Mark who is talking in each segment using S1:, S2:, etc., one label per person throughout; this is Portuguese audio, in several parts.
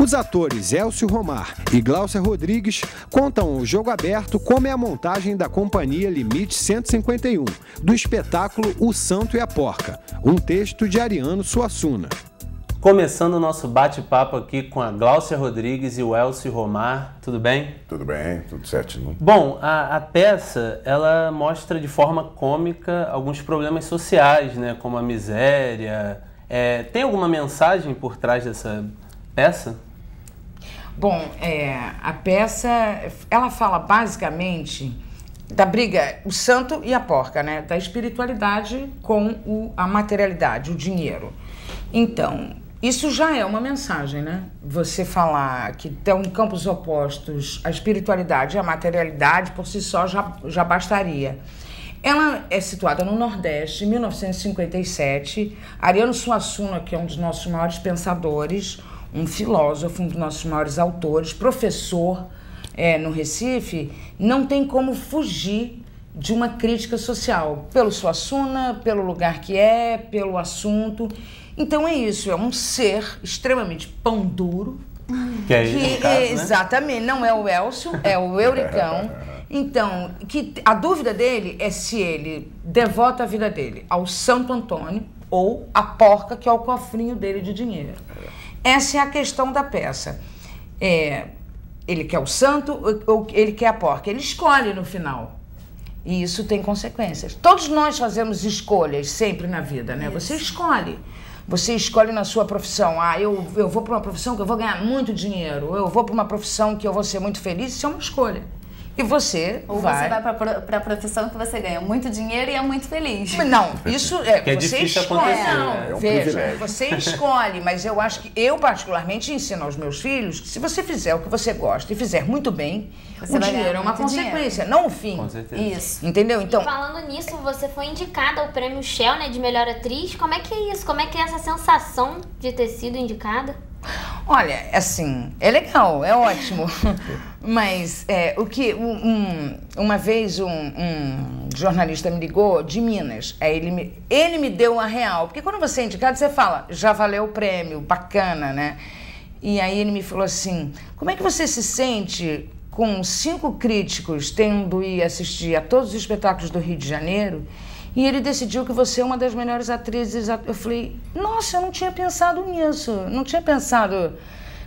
S1: Os atores Elcio Romar e Gláucia Rodrigues contam ao Jogo Aberto como é a montagem da Companhia Limite 151, do espetáculo O Santo e a Porca, um texto de Ariano Suassuna.
S2: Começando o nosso bate-papo aqui com a Gláucia Rodrigues e o Elcio Romar. Tudo bem?
S3: Tudo bem, tudo certinho.
S2: Bom, a peça, ela mostra de forma cômica alguns problemas sociais, né? Como a miséria. Tem alguma mensagem por trás dessa peça?
S4: Bom, a peça, ela fala basicamente da briga, o santo e a porca, né? Da espiritualidade com a materialidade, o dinheiro. Então, isso já é uma mensagem, né? Você falar que estão em campos opostos a espiritualidade e a materialidade, por si só, já bastaria. Ela é situada no Nordeste, em 1957. Ariano Suassuna, que é um dos nossos maiores pensadores, um filósofo, um dos nossos maiores autores, professor no Recife, não tem como fugir de uma crítica social. Pelo Suassuna, pelo lugar que pelo assunto. Então é isso, é um ser extremamente pão duro.
S2: Que é isso, no caso, né?
S4: Exatamente, não é o Elcio, é o Euricão. Então, a dúvida dele é se ele devota a vida dele ao Santo Antônio ou à porca, que é o cofrinho dele de dinheiro. Essa é a questão da peça. Ele quer o santo ou ele quer a porca? Ele escolhe no final. E isso tem consequências. Todos nós fazemos escolhas sempre na vida, né? Isso. Você escolhe. Você escolhe na sua profissão. Eu vou para uma profissão que eu vou ganhar muito dinheiro. Eu vou para uma profissão que eu vou ser muito feliz. Isso é uma escolha. E você
S5: Ou
S4: vai...
S5: você vai para a profissão que você ganha muito dinheiro e é muito feliz.
S4: Não, isso
S2: que é
S4: você
S2: difícil
S4: escolhe.
S2: acontecer,
S4: Não,
S2: né?
S3: É um
S4: veja,
S3: privilégio.
S4: você escolhe, mas eu acho que eu particularmente ensino aos meus filhos que se você fizer o que você gosta e fizer muito bem,
S5: Você
S4: o
S5: vai
S4: dinheiro
S5: ganhar
S4: é uma
S5: muito
S4: consequência, não o fim.
S2: Com certeza.
S5: Isso.
S4: Entendeu? Então,
S6: E falando nisso, você foi indicada ao prêmio Shell, né, de melhor atriz. Como é que é isso? Como é que é essa sensação de ter sido indicada?
S4: olha, assim, é legal, é ótimo. Mas uma vez um jornalista me ligou de Minas. Aí ele me deu uma real. Porque quando você é indicado, você fala, já valeu o prêmio, bacana, né? E aí ele me falou assim, como é que você se sente com 5 críticos tendo ido assistir a todos os espetáculos do Rio de Janeiro e ele decidiu que você é uma das melhores atrizes? Eu falei, nossa, eu não tinha pensado nisso, não tinha pensado,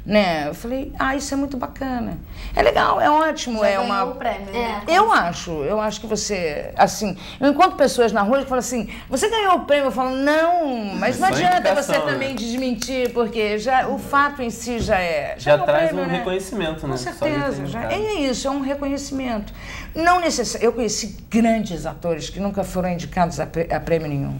S4: né? Eu falei, isso é muito bacana. É legal, é ótimo.
S5: Já ganhou o prêmio, né?
S4: Eu acho que você, assim, eu encontro pessoas na rua que falam assim, você ganhou o prêmio, eu falo, não, mas não adianta você também desmentir, porque o fato em si já
S2: traz
S4: prêmio,
S2: um
S4: né?
S2: reconhecimento, né?
S4: Com certeza, é isso, é um reconhecimento. Não necessariamente, eu conheci grandes atores que nunca foram indicados a prêmio nenhum.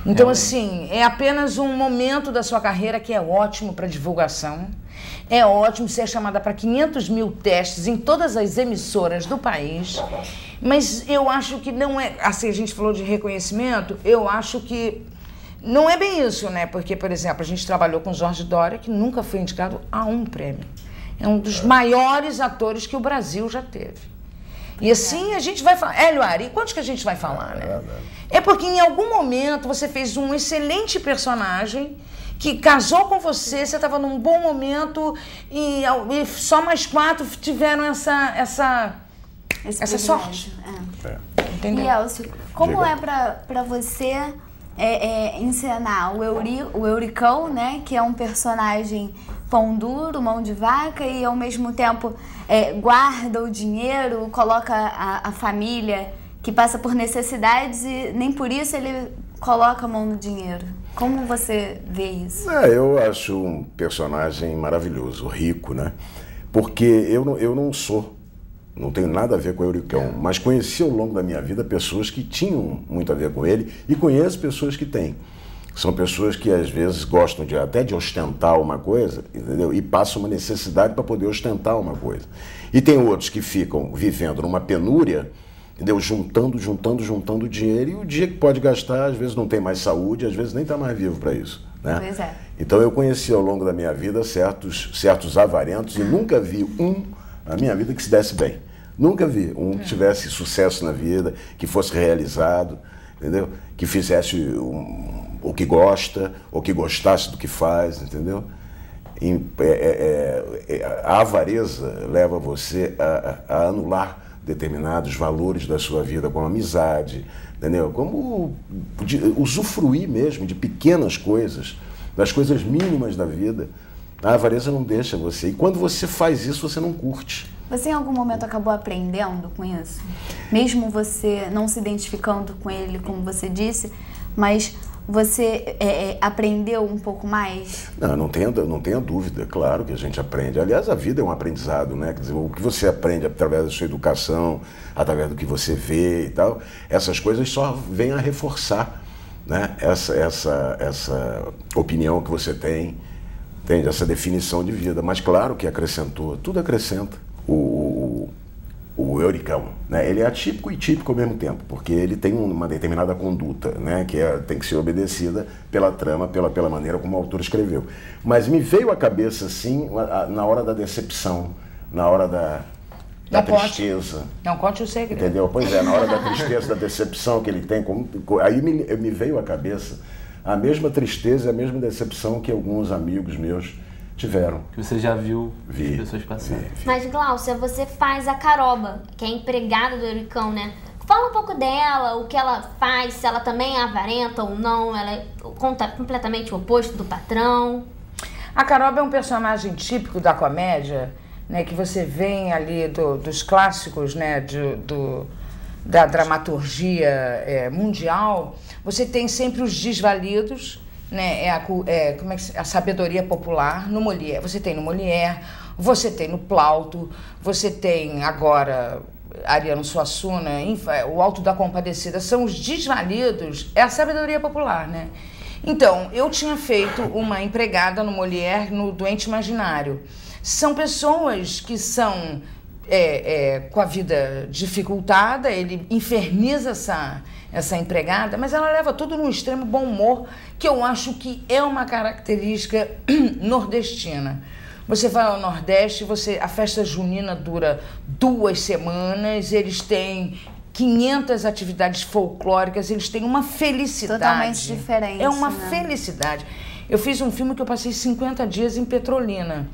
S4: Então, assim, é apenas um momento da sua carreira que é ótimo para divulgação. É ótimo ser chamada para 500 mil testes em todas as emissoras do país. Mas eu acho que não é... Assim, a gente falou de reconhecimento, eu acho que não é bem isso, né? Porque, por exemplo, a gente trabalhou com Jorge Doria, que nunca foi indicado a um prêmio. É um dos maiores atores que o Brasil já teve. E assim a gente vai falar... Hélio Ari, quantos que a gente vai falar, né? É porque em algum momento você fez um excelente personagem que casou com você estava num bom momento e só mais 4 tiveram essa sorte.
S5: Entendeu? E Elcio, como é pra você encenar o Euricão, né? Que é um personagem pão duro, mão de vaca e ao mesmo tempo guarda o dinheiro, coloca a família que passa por necessidades e nem por isso ele coloca a mão no dinheiro. Como você vê isso?
S3: Eu acho um personagem maravilhoso, rico, né? Porque eu não tenho nada a ver com o Euricão, mas conheci ao longo da minha vida pessoas que tinham muito a ver com ele e conheço pessoas que têm. São pessoas que às vezes gostam até de ostentar uma coisa, entendeu? E passam uma necessidade para poder ostentar uma coisa. E tem outros que ficam vivendo numa penúria, entendeu? Juntando dinheiro e o dia que pode gastar, às vezes não tem mais saúde, às vezes nem está mais vivo para isso, né?
S5: Pois é.
S3: Então eu conheci ao longo da minha vida certos avarentos e nunca vi na minha vida que se desse bem. Nunca vi um que tivesse sucesso na vida, que fosse realizado, entendeu? Que fizesse o que gosta, ou que gostasse do que faz, entendeu? A avareza leva você a anular determinados valores da sua vida, como amizade, entendeu? Como usufruir mesmo de pequenas coisas, das coisas mínimas da vida. A avareza não deixa você. E quando você faz isso, você não curte.
S5: Você em algum momento acabou aprendendo com isso? Mesmo você não se identificando com ele, como você disse, mas você aprendeu um pouco mais?
S3: Não tenha dúvida, claro que a gente aprende. Aliás, a vida é um aprendizado, né? Quer dizer, o que você aprende através da sua educação, através do que você vê e tal, essas coisas só vêm a reforçar, né? Essa opinião que você tem, entende? Essa definição de vida. Mas claro que acrescentou, tudo acrescenta. O Euricão, né? Ele é atípico e típico ao mesmo tempo, porque ele tem uma determinada conduta, né? Que tem que ser obedecida pela trama, pela maneira como o autor escreveu. Mas me veio à cabeça, assim, na hora da decepção, na hora da tristeza.
S4: Não conte o segredo.
S3: Entendeu? Pois é, na hora da tristeza, da decepção que ele tem, aí me veio à cabeça a mesma tristeza e a mesma decepção que alguns amigos meus tiveram.
S2: Que você já viu as pessoas passarem.
S6: Mas, Gláucia, você faz a Caroba, que é empregada do Euricão, né? Fala um pouco dela, o que ela faz, se ela também é avarenta ou não, ela é completamente o oposto do patrão.
S4: A Caroba é um personagem típico da comédia, né, que você vem ali dos clássicos, né, da dramaturgia mundial. Você tem sempre os desvalidos, né, a sabedoria popular no Molière. Você tem no Molière, você tem no Plauto, você tem agora Ariano Suassuna, o Alto da Compadecida. São os desvalidos, é a sabedoria popular, né? Então, eu tinha feito uma empregada no Molière, no Doente Imaginário. São pessoas que são com a vida dificultada, ele inferniza essa empregada, mas ela leva tudo num extremo bom humor, que eu acho que é uma característica nordestina. Você vai ao Nordeste, a festa junina dura 2 semanas, eles têm 500 atividades folclóricas, eles têm uma felicidade.
S5: Totalmente diferente.
S4: É uma felicidade. Eu fiz um filme que eu passei 50 dias em Petrolina.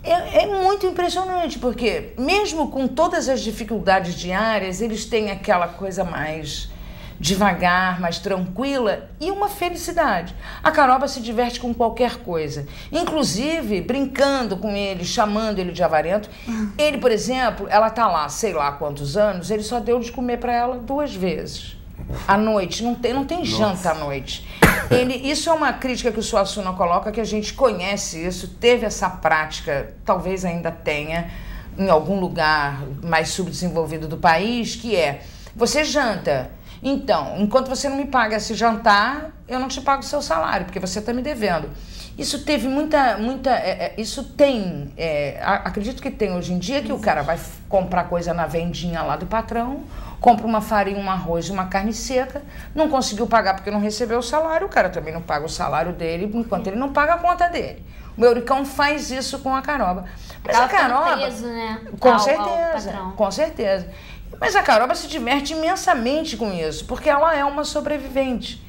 S4: É muito impressionante, porque mesmo com todas as dificuldades diárias, eles têm aquela coisa mais devagar, mais tranquila e uma felicidade. A Caroba se diverte com qualquer coisa, inclusive brincando com ele, chamando ele de avarento. Ele, por exemplo, ela tá lá, sei lá quantos anos, ele só deu de comer para ela 2 vezes. À noite, não tem janta à noite. Isso é uma crítica que o Suassuna coloca, que a gente conhece isso, teve essa prática, talvez ainda tenha, em algum lugar mais subdesenvolvido do país, que é, você janta, então, enquanto você não me paga esse jantar, eu não te pago o seu salário, porque você está me devendo. Isso teve isso tem, acredito que tem hoje em dia, que o cara vai comprar coisa na vendinha lá do patrão, compra uma farinha, um arroz e uma carne seca, não conseguiu pagar porque não recebeu o salário, o cara também não paga o salário dele, enquanto ele não paga a conta dele. O Euricão faz isso com a Caroba. Mas a Caroba,
S6: preso, né?
S4: Com certeza. Mas a Caroba se diverte imensamente com isso, porque ela é uma sobrevivente.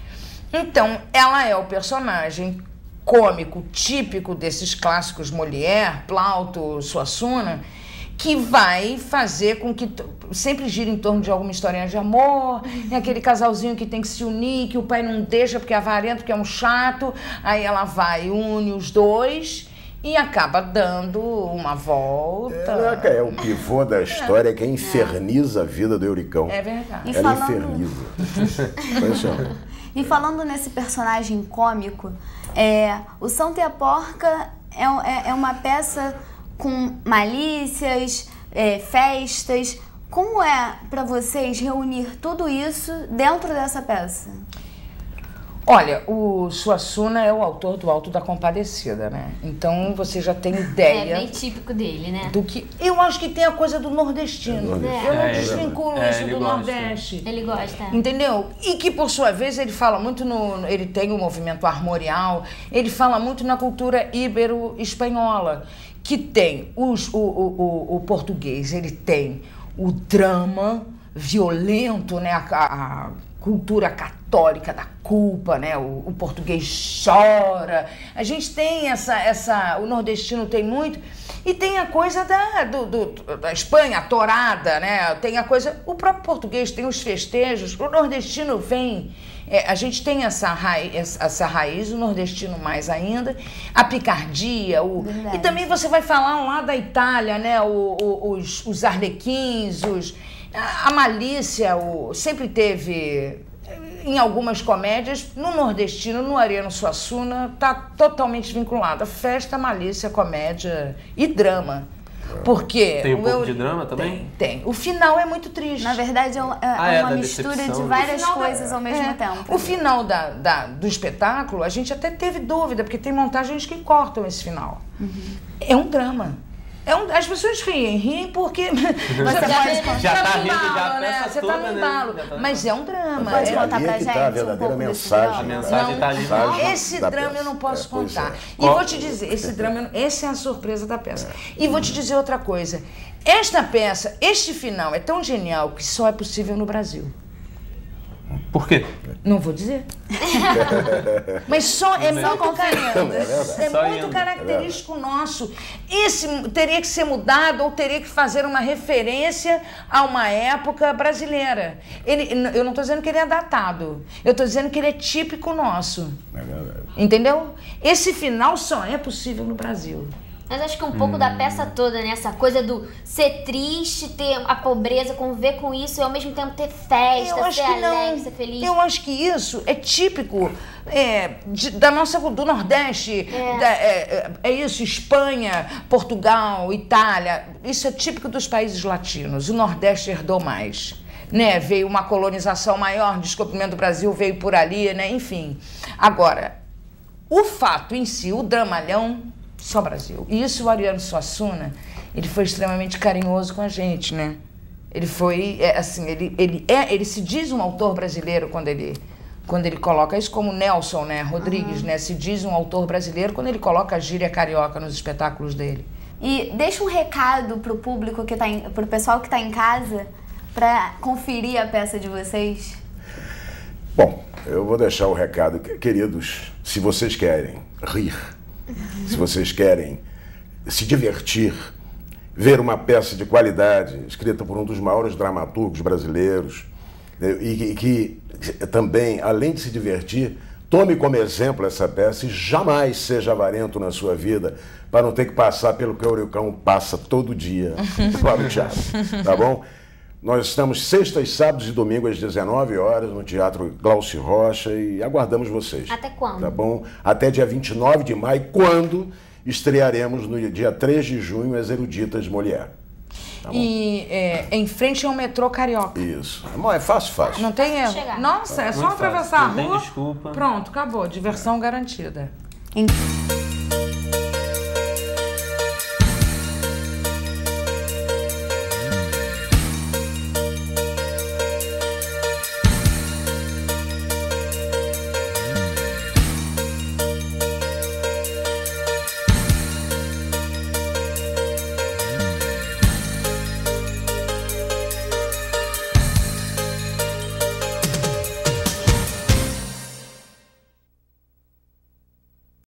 S4: Então, ela é o personagem cômico típico desses clássicos Molière, Plauto, Suassuna, que vai fazer com que sempre gira em torno de alguma historinha de amor, é aquele casalzinho que tem que se unir, que o pai não deixa porque é avarento, porque é um chato, aí ela vai e une os dois e acaba dando uma volta.
S3: É o pivô da história que inferniza a vida do Euricão.
S4: É verdade.
S3: Ela inferniza.
S5: E falando nesse personagem cômico, o Santo e a Porca é uma peça com malícias, festas. Como é para vocês reunir tudo isso dentro dessa peça?
S4: Olha, o Suassuna é o autor do Alto da Compadecida, né? Então você já tem ideia.
S6: É bem típico dele, né?
S4: Do que eu acho que tem a coisa do nordestino. Eu não desvinculo isso do Nordeste.
S6: Ele gosta.
S4: Entendeu? E que por sua vez ele fala muito ele tem o movimento armorial, ele fala muito na cultura ibero-espanhola, que tem o português, ele tem o drama violento, né? cultura católica da culpa, né? O português chora. A gente tem o nordestino tem muito, e tem a coisa da Espanha, a tourada, né? Tem a coisa, o próprio português tem os festejos, o nordestino vem, a gente tem essa raiz, o nordestino mais ainda, a picardia, e também você vai falar lá da Itália, né? Os arlequins, a malícia, sempre teve em algumas comédias, no nordestino, no Ariano Suassuna, está totalmente vinculada. Festa, malícia, comédia e drama. Porque
S2: tem um pouco de drama também?
S4: Tem. O final é muito triste.
S5: Na verdade, é uma mistura de várias coisas ao mesmo tempo.
S4: O final do espetáculo, a gente até teve dúvida, porque tem montagens que cortam esse final. É um drama. As pessoas riem porque você
S2: já tá rindo já a peça
S4: você
S2: toda,
S4: tá no embalo,
S2: né?
S4: Mas é um drama.
S5: Pode contar pra
S3: que
S5: gente
S3: tá a verdadeira mensagem.
S2: A mensagem tá ali.
S4: Esse drama eu não posso contar. E vou te dizer, essa é a surpresa da peça. E vou te dizer outra coisa. Esta peça, este final é tão genial que só é possível no Brasil.
S2: Por quê?
S4: Não vou dizer. Mas é muito característico nosso. Esse teria que ser mudado ou teria que fazer uma referência a uma época brasileira. Eu não estou dizendo que ele é datado. Eu estou dizendo que ele é típico nosso.
S3: É verdade.
S4: Entendeu? Esse final só é possível no Brasil.
S6: Mas acho que um pouco da peça toda, né? Essa coisa do ser triste, ter a pobreza, conviver com isso e ao mesmo tempo ter festa, ser alegre, ser feliz.
S4: Eu acho que isso é típico do Nordeste. É isso, Espanha, Portugal, Itália. Isso é típico dos países latinos. O Nordeste herdou mais. Né? Veio uma colonização maior, o descobrimento do Brasil veio por ali, né? Enfim. Agora, o fato em si, o dramalhão, só Brasil. E isso, o Ariano Suassuna, ele foi extremamente carinhoso com a gente, né? Ele foi, ele se diz um autor brasileiro quando ele coloca isso, como Nelson, né? Rodrigues, né? Se diz um autor brasileiro quando ele coloca a gíria carioca nos espetáculos dele.
S5: E deixa um recado pro público pro pessoal que tá em casa, para conferir a peça de vocês.
S3: Bom, eu vou deixar o recado, queridos, se vocês querem rir, se vocês querem se divertir, ver uma peça de qualidade, escrita por um dos maiores dramaturgos brasileiros, e que também, além de se divertir, tome como exemplo essa peça e jamais seja avarento na sua vida, para não ter que passar pelo que o Euricão passa todo dia lá no teatro, tá bom? Nós estamos sextas, sábados e domingos às 19 horas no Teatro Glaucio Rocha e aguardamos vocês.
S6: Até quando?
S3: Tá bom? Até dia 29 de maio, quando estrearemos no dia 3 de junho As Eruditas Molière. Tá bom?
S4: E em frente ao metrô Carioca.
S3: Isso. É fácil.
S4: Não tem erro.
S6: Chegar.
S4: Nossa, é só
S2: Muito
S4: atravessar
S2: fácil.
S4: a rua.
S2: Não tem desculpa.
S4: Pronto, acabou. Diversão garantida.